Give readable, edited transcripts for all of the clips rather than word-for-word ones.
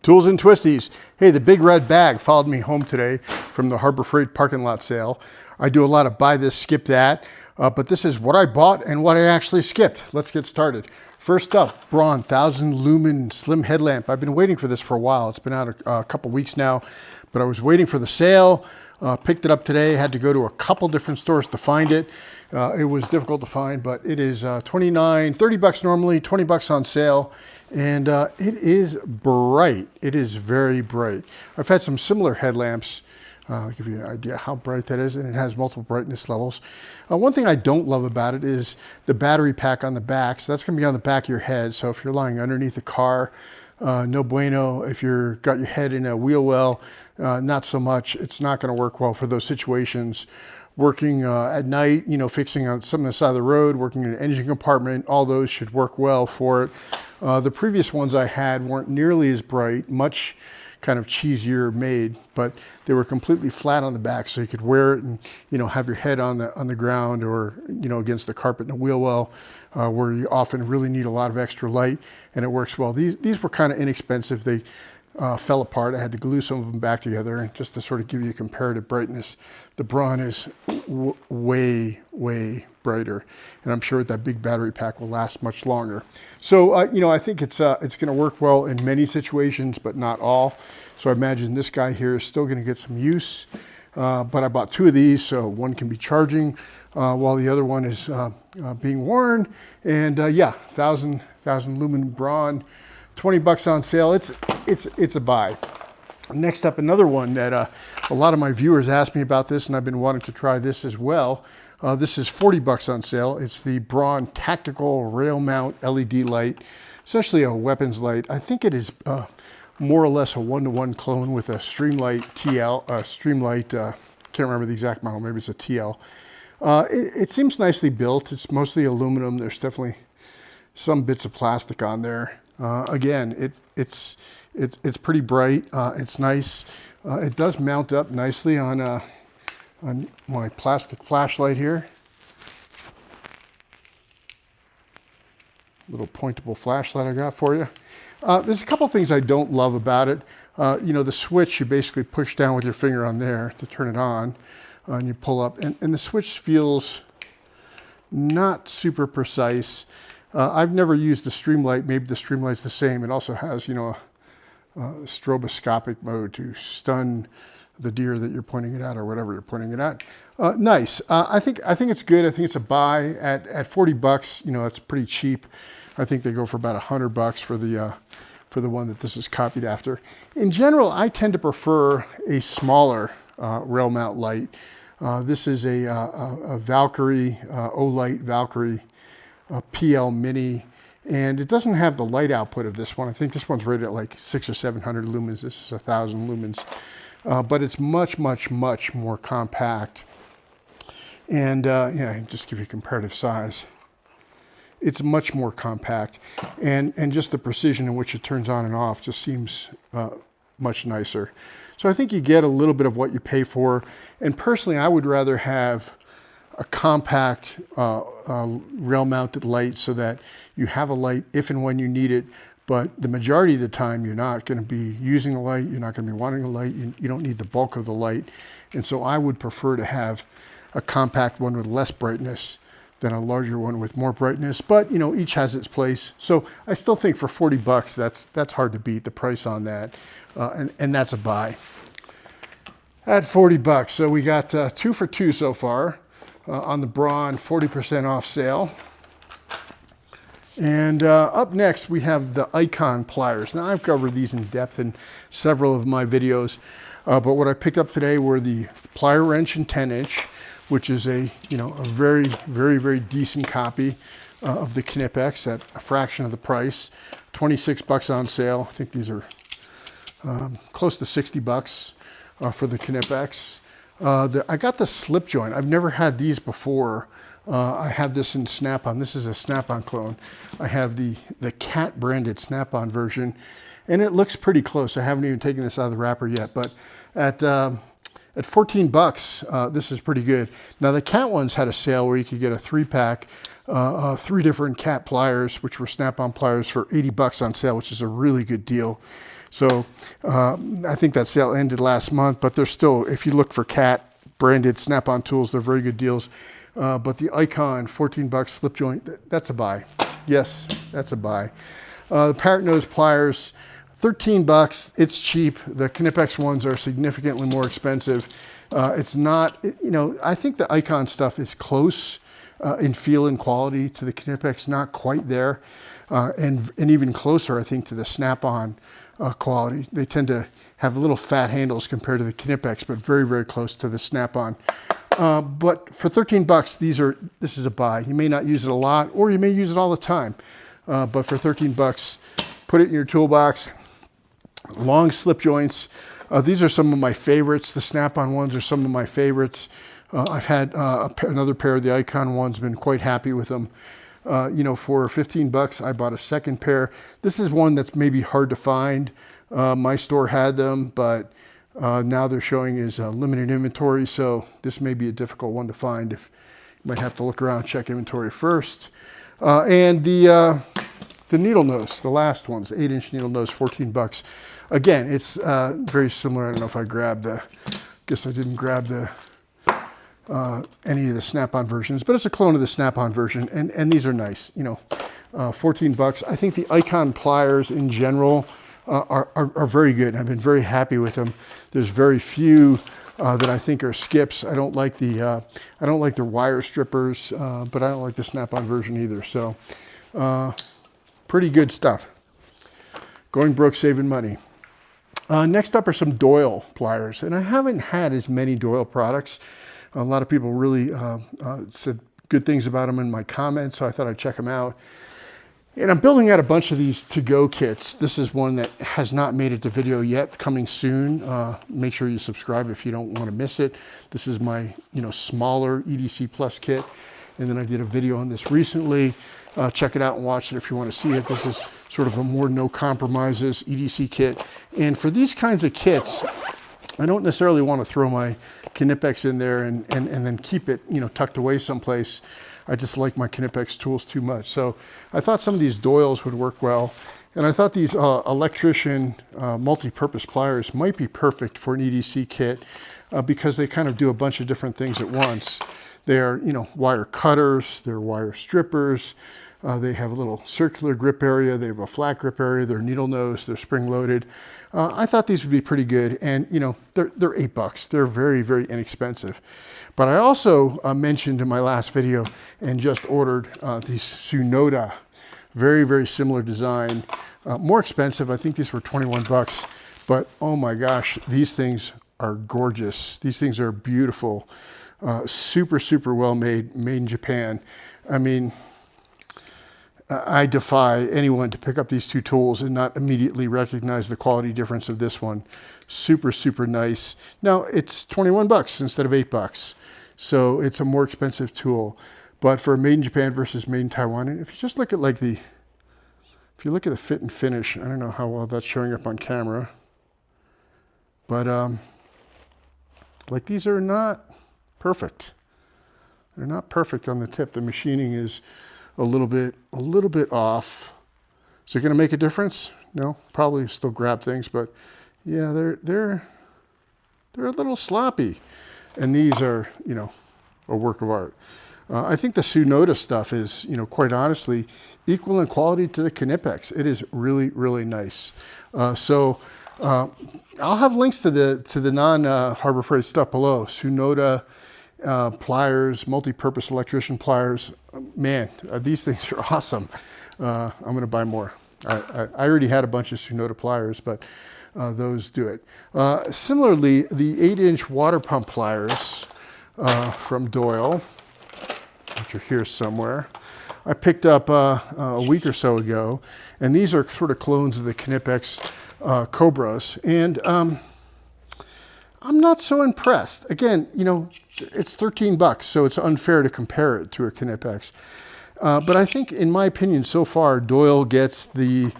Tools and Twisties. Hey, the big red bag followed me home today from the Harbor Freight parking lot sale. I do a lot of buy this, skip that, but this is what I bought and what I actually skipped. Let's get started. First up, BRAUN 1000 Lumen Slim Headlamp. I've been waiting for this for a while. It's been out a couple weeks now, but I was waiting for the sale. Picked it up today. Had to go to a couple different stores to find it. It was difficult to find, but it is $30 bucks normally, 20 bucks on sale. And it is bright. It is very bright. I've had some similar headlamps. I'll give you an idea how bright that is, and it has multiple brightness levels. One thing I don't love about it is the battery pack on the back. So that's going to be on the back of your head. So if you're lying underneath the car, no bueno. If you're got your head in a wheel well, not so much. It's not going to work well for those situations. Working at night, you know, fixing on some of the side of the road, working in an engine compartment, all those should work well for it. The previous ones I had weren't nearly as bright, much kind of cheesier made, but they were completely flat on the back, so you could wear it and, you know, have your head on the ground or, you know, against the carpet in a wheel well, where you often really need a lot of extra light, and it works well. These were kind of inexpensive. They fell apart. I had to glue some of them back together just to sort of give you comparative brightness. The BRAUN is way, way brighter, and I'm sure that big battery pack will last much longer. So, you know, I think it's going to work well in many situations, but not all. So I imagine this guy here is still going to get some use, but I bought two of these, so one can be charging while the other one is being worn. And yeah, 1000 Lumen BRAUN, 20 bucks on sale. It's a buy. Next up, another one that a lot of my viewers asked me about this, and I've been wanting to try this as well. This is 40 bucks on sale. It's the BRAUN Tactical Rail Mount LED light, essentially a weapons light. I think it is more or less a one-to-one clone with a Streamlight TL, can't remember the exact model, maybe it's a TL. It seems nicely built. It's mostly aluminum. There's definitely some bits of plastic on there. Again, it's pretty bright. It's nice. It does mount up nicely on my plastic flashlight here. Little pointable flashlight I got for you. There's a couple things I don't love about it. You know, the switch, you basically push down with your finger on there to turn it on, and you pull up, and the switch feels not super precise. I've never used the Streamlight. Maybe the Streamlight's the same. It also has, you know, a stroboscopic mode to stun the deer that you're pointing it at or whatever you're pointing it at. Nice. I think it's good. I think it's a buy at 40 bucks. You know, it's pretty cheap. I think they go for about 100 bucks for the one that this is copied after. In general, I tend to prefer a smaller rail mount light. This is a Valkyrie, Olight Valkyrie PL Mini, and it doesn't have the light output of this one. I think this one's rated at like 600 or 700 lumens. This is 1000 lumens, but it's much, much, much more compact. And yeah, just give you a comparative size. It's much more compact, and just the precision in which it turns on and off just seems much nicer. So I think you get a little bit of what you pay for. And personally, I would rather have a compact rail-mounted light so that you have a light if and when you need it, but the majority of the time you're not going to be using a light, you're not going to be wanting a light, you don't need the bulk of the light. And so I would prefer to have a compact one with less brightness than a larger one with more brightness, but you know, each has its place. So I still think for 40 bucks, that's hard to beat the price on that, and that's a buy. At 40 bucks, so we got 2 for 2 so far. On the BRAUN 40% off sale. And up next we have the Icon pliers. Now I've covered these in depth in several of my videos, but what I picked up today were the plier wrench in 10-inch, which is a very, very, very decent copy of the knipex at a fraction of the price. 26 bucks on sale. I think these are close to 60 bucks for the knipex. I got the slip joint. I've never had these before. I have this in Snap-on. This is a Snap-on clone. I have the Cat branded Snap-on version, and it looks pretty close. I haven't even taken this out of the wrapper yet, but at 14 bucks, this is pretty good. Now the Cat ones had a sale where you could get a 3-pack, 3 different Cat pliers, which were Snap-on pliers for 80 bucks on sale, which is a really good deal. So I think that sale ended last month, but they're still, if you look for cat branded Snap-on tools, they're very good deals. But the Icon, 14 bucks slip joint, that's a buy. Yes, that's a buy. The Parrot nose pliers, 13 bucks. It's cheap. The knipex ones are significantly more expensive. It's not, you know, I think the Icon stuff is close in feel and quality to the knipex, not quite there. And even closer, I think, to the Snap-on quality. They tend to have little fat handles compared to the knipex, but very, very close to the Snap-on. But for 13 bucks, this is a buy. You may not use it a lot, or you may use it all the time. But for 13 bucks, put it in your toolbox. Long slip joints. These are some of my favorites. The Snap-on ones are some of my favorites. I've had another pair of the Icon ones, been quite happy with them. You know, for 15 bucks, I bought a second pair. This is one that's maybe hard to find. My store had them, but now they're showing as limited inventory, so this may be a difficult one to find. You might have to look around, check inventory first. And the needle nose, the last ones, 8-inch needle nose, 14 bucks. Again, it's very similar. I don't know if I grabbed guess I didn't grab any of the Snap-on versions, but it's a clone of the Snap-on version, and these are nice, you know, 14 bucks. I think the Icon pliers in general are very good. I've been very happy with them. There's very few that I think are skips. I don't like the wire strippers, but I don't like the Snap-on version either. So pretty good stuff. Going broke, saving money. Next up are some DOYLE pliers, and I haven't had as many DOYLE products. A lot of people really said good things about them in my comments, so I thought I'd check them out. And I'm building out a bunch of these to-go kits. This is one that has not made it to video yet, coming soon. Make sure you subscribe if you don't want to miss it. This is my, you know, smaller EDC Plus kit. And then I did a video on this recently. Check it out and watch it if you want to see it. This is sort of a more no compromises EDC kit. And for these kinds of kits, I don't necessarily want to throw my knipex in there and then keep it, you know, tucked away someplace. I just like my knipex tools too much. So I thought some of these DOYLEs would work well. And I thought these Electrician multi-purpose pliers might be perfect for an EDC kit because they kind of do a bunch of different things at once. They're, you know, wire cutters, they're wire strippers, they have a little circular grip area, they have a flat grip area, they're needle nose, they're spring loaded. I thought these would be pretty good, and you know, they're $8. They're very, very inexpensive. But I also mentioned in my last video and just ordered these Tsunoda, very, very similar design, more expensive. I think these were 21 bucks, but oh my gosh, these things are gorgeous. These things are beautiful, super, super well made, made in Japan. I mean, I defy anyone to pick up these two tools and not immediately recognize the quality difference of this one. Super, super nice. Now it's 21 bucks instead of 8 bucks. So it's a more expensive tool, but for made in Japan versus made in Taiwan, and if you just look at if you look at the fit and finish, I don't know how well that's showing up on camera, but like these are not perfect. They're not perfect on the tip. The machining is a little bit off. Is it going to make a difference? No, probably still grab things, but yeah, they're a little sloppy. And these are, you know, a work of art. I think the Tsunoda stuff is, you know, quite honestly, equal in quality to the knipex. It is really, really nice. So I'll have links to the non-Harbor Freight stuff below. Tsunoda pliers, multi-purpose electrician pliers. Man, these things are awesome. I'm going to buy more. I already had a bunch of Tsunoda pliers, but those do it. Similarly, the 8-inch water pump pliers from DOYLE, which are here somewhere, I picked up a week or so ago, and these are sort of clones of the knipex Cobras, and I'm not so impressed. Again, you know, it's 13 bucks, so it's unfair to compare it to a knipex. But I think, in my opinion, so far, DOYLE gets the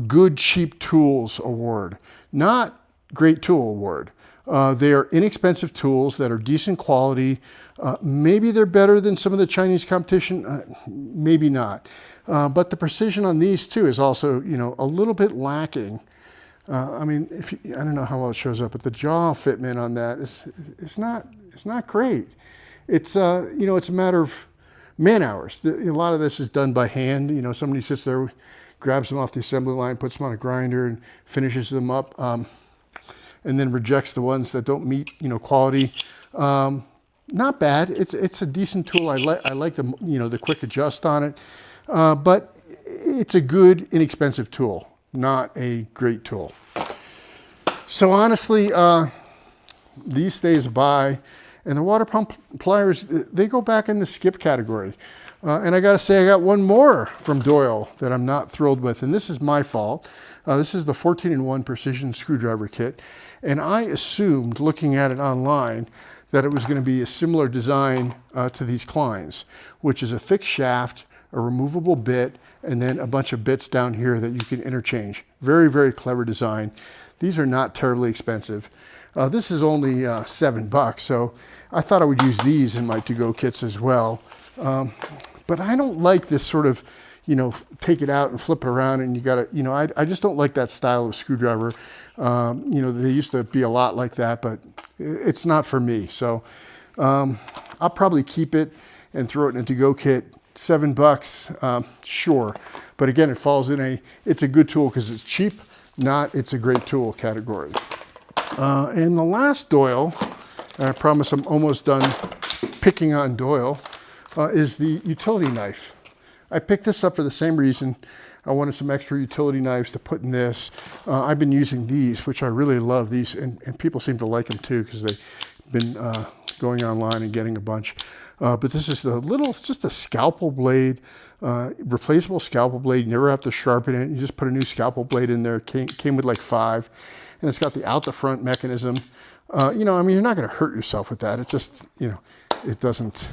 Good Cheap Tools Award, not Great Tool Award. They are inexpensive tools that are decent quality. Maybe they're better than some of the Chinese competition, maybe not. But the precision on these too is also, you know, a little bit lacking. I mean, I don't know how well it shows up, but the jaw fitment on that is not great. It's you know, it's a matter of man hours. A lot of this is done by hand. You know, somebody sits there, grabs them off the assembly line, puts them on a grinder, and finishes them up, and then rejects the ones that don't meet, you know, quality. Not bad. It's a decent tool. I like the, you know, the quick adjust on it, but it's a good, inexpensive tool, not a great tool. So honestly, these stays by, and the water pump pliers, they go back in the skip category. And I gotta say, I got one more from DOYLE that I'm not thrilled with, and this is my fault. This is the 14-in-1 precision screwdriver kit, and I assumed, looking at it online, that it was going to be a similar design to these Kleins, which is a fixed shaft, a removable bit, and then a bunch of bits down here that you can interchange. Very, very clever design. These are not terribly expensive. This is only $7, so I thought I would use these in my to-go kits as well. But I don't like this sort of, you know, take it out and flip it around and you gotta, you know, I just don't like that style of screwdriver. You know, they used to be a lot like that, but it's not for me. So I'll probably keep it and throw it in a to-go kit. $7, sure. But again, it falls in it's a good tool because it's cheap, not it's a great tool category. And the last DOYLE, and I promise I'm almost done picking on DOYLE, is the utility knife. I picked this up for the same reason. I wanted some extra utility knives to put in this. I've been using these, which I really love these, and people seem to like them too because they've been going online and getting a bunch. But this is it's just a scalpel blade, replaceable scalpel blade. You never have to sharpen it. You just put a new scalpel blade in there. Came with like 5, and it's got the out the front mechanism. You know, I mean, you're not going to hurt yourself with that. It just, you know, it doesn't.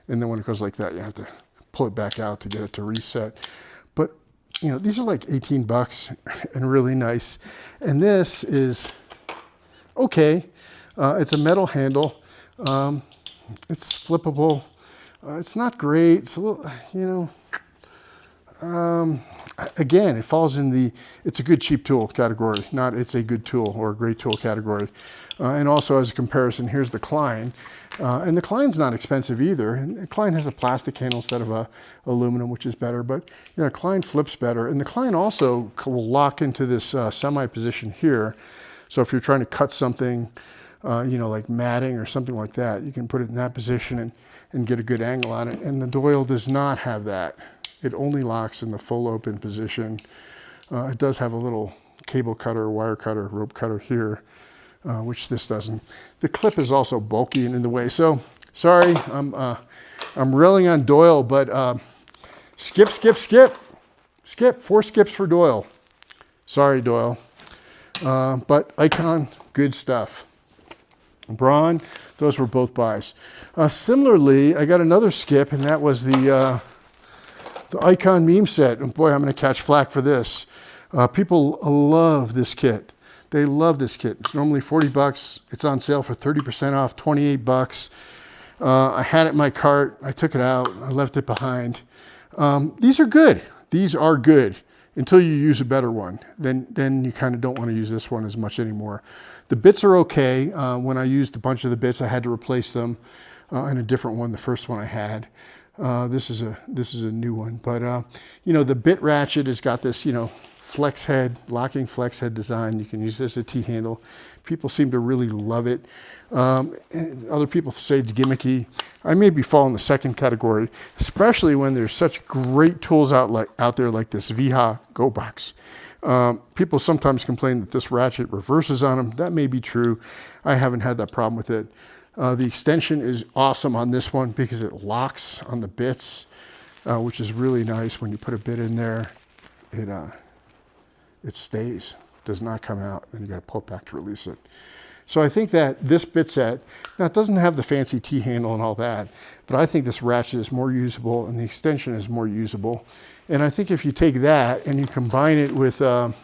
And then when it goes like that, you have to pull it back out to get it to reset. But, you know, these are like $18 and really nice. And this is okay. It's a metal handle. It's flippable. It's not great. It's a little, you know, again, it falls in it's a good cheap tool category, not it's a good tool or a great tool category. And also as a comparison, here's the Klein. And the Klein's not expensive either. And Klein has a plastic handle instead of aluminum, which is better, but you know, Klein flips better. And the Klein also will lock into this semi position here. So if you're trying to cut something, you know, like matting or something like that, you can put it in that position and get a good angle on it. And the DOYLE does not have that. It only locks in the full open position. It does have a little cable cutter, wire cutter, rope cutter here, which this doesn't. The clip is also bulky and in the way. So sorry, I'm railing on DOYLE, but skip. 4 skips for DOYLE. Sorry, DOYLE. But Icon, good stuff. BRAUN, those were both buys. Similarly, I got another skip, and that was the Icon meme set. And boy, I'm going to catch flack for this. People love this kit. They love this kit. It's normally $40. It's on sale for 30% off, $28. I had it in my cart. I took it out. I left it behind. These are good. These are good until you use a better one. Then you kind of don't want to use this one as much anymore. The bits are okay. When I used a bunch of the bits, I had to replace them in a different one. The first one I had. This is a new one. But you know, the bit ratchet has got this, you know, flex head, locking flex head design. You can use this as a T-handle. People seem to really love it. And other people say it's gimmicky. I maybe fall in the second category, especially when there's such great tools out there like this Wiha Go Box. People sometimes complain that this ratchet reverses on them. That may be true. I haven't had that problem with it. The extension is awesome on this one because it locks on the bits, which is really nice. When you put a bit in there, it stays, does not come out. Then you got to pull it back to release it. So I think that this bit set, now it doesn't have the fancy T-handle and all that, but I think this ratchet is more usable and the extension is more usable. And I think if you take that and you combine it with, you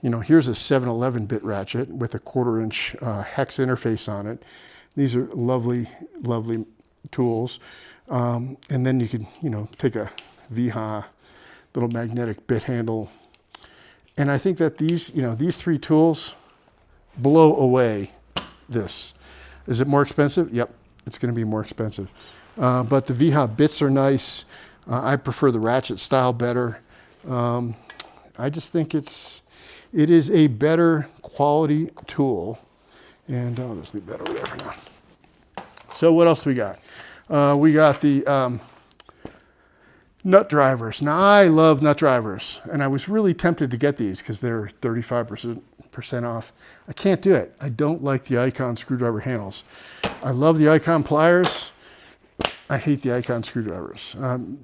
know, here's a 711 bit ratchet with a 1/4 inch hex interface on it. These are lovely, lovely tools. And then you can, you know, take a Wiha little magnetic bit handle And I think that these, you know, these 3 tools blow away this. Is it more expensive? Yep, it's going to be more expensive. But the Wiha bits are nice. I prefer the ratchet style better. I just think it is a better quality tool. And I'll just leave that over there for now. So what else we got? We got the nut drivers. Now I love nut drivers, and I was really tempted to get these because they're 35% off. I can't do it. I don't like the Icon screwdriver handles. I love the Icon pliers. I hate the Icon screwdrivers.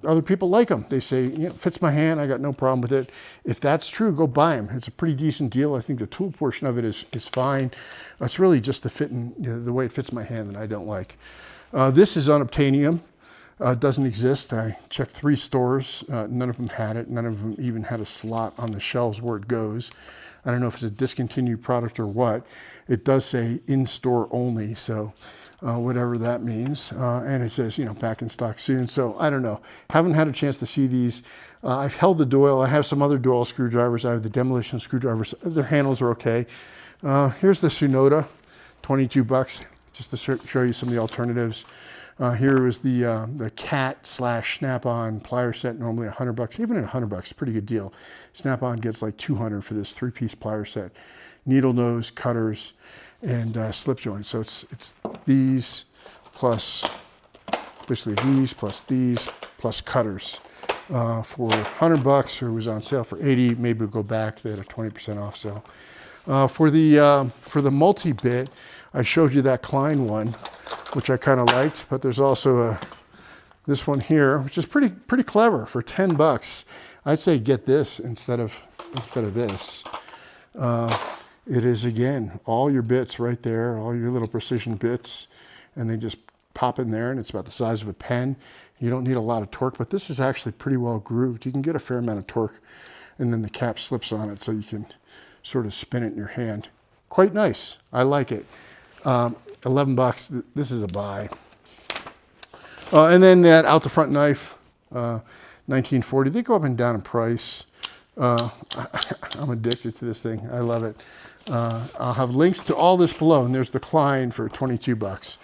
Other people like them. They say, you know, fits my hand. I got no problem with it. If that's true, go buy them. It's a pretty decent deal. I think the tool portion of it is fine. It's really just the fit and, you know, the way it fits my hand that I don't like. This is unobtainium. It doesn't exist. I checked 3 stores. None of them had it. None of them even had a slot on the shelves where it goes. I don't know if it's a discontinued product or what. It does say in-store only, so whatever that means. And it says, you know, back in stock soon. So I don't know. Haven't had a chance to see these. I've held the DOYLE. I have some other DOYLE screwdrivers. I have the demolition screwdrivers. Their handles are okay. Here's the Tsunoda, 22 bucks, just to show you some of the alternatives. Here is the cat / Snap-on plier set, normally 100 bucks. Even at 100 bucks, pretty good deal. Snap-on gets like 200 for this 3-piece plier set. Needle nose, cutters, and slip joints. So it's these plus, basically these plus cutters for 100 bucks, or it was on sale for 80. Maybe we'll go back. They had a 20% off sale. For the multi-bit, I showed you that Klein one, which I kind of liked, but there's also this one here, which is pretty clever for 10 bucks. I'd say get this instead of this. It is, again, all your bits right there, all your little precision bits, and they just pop in there, and it's about the size of a pen. You don't need a lot of torque, but this is actually pretty well grooved. You can get a fair amount of torque, and then the cap slips on it so you can sort of spin it in your hand. Quite nice. I like it. 11 bucks. This is a buy. And then that out the front knife, 1940. They go up and down in price. I'm addicted to this thing. I love it. I'll have links to all this below, and there's the Klein for 22 bucks.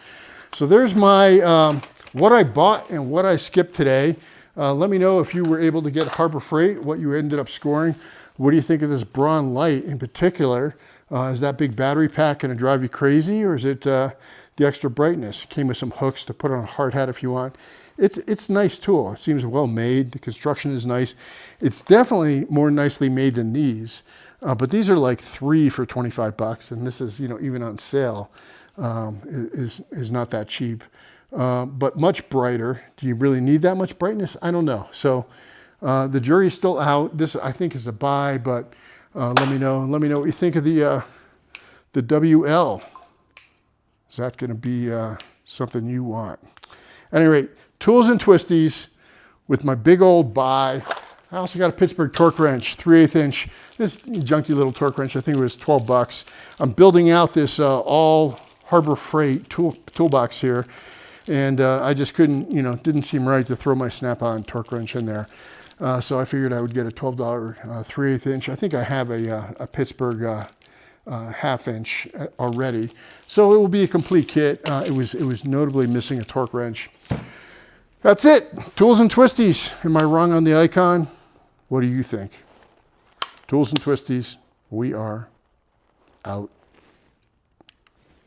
So there's my what I bought and what I skipped today. Let me know if you were able to get Harbor Freight, what you ended up scoring. What do you think of this BRAUN light in particular? Is that big battery pack going to drive you crazy, or is it the extra brightness? It came with some hooks to put on a hard hat if you want. It's a nice tool. It seems well made. The construction is nice. It's definitely more nicely made than these, but these are like 3 for 25 bucks, and this is, you know, even on sale, is not that cheap, but much brighter. Do you really need that much brightness? I don't know. So the jury's still out. This, I think, is a buy, but let me know. Let me know what you think of the WL. Is that going to be something you want? At any rate, tools and twisties with my big old buy. I also got a Pittsburgh torque wrench, 3/8 inch. This junky little torque wrench, I think it was 12 bucks. I'm building out this all Harbor Freight toolbox here, and I just couldn't, you know, didn't seem right to throw my Snap-on torque wrench in there. So I figured I would get a $12 3/8 inch. I think I have a Pittsburgh 1/2 inch already, so it will be a complete kit. It was notably missing a torque wrench. That's it. Tools and twisties. Am I wrong on the Icon? What do you think? Tools and twisties. We are out.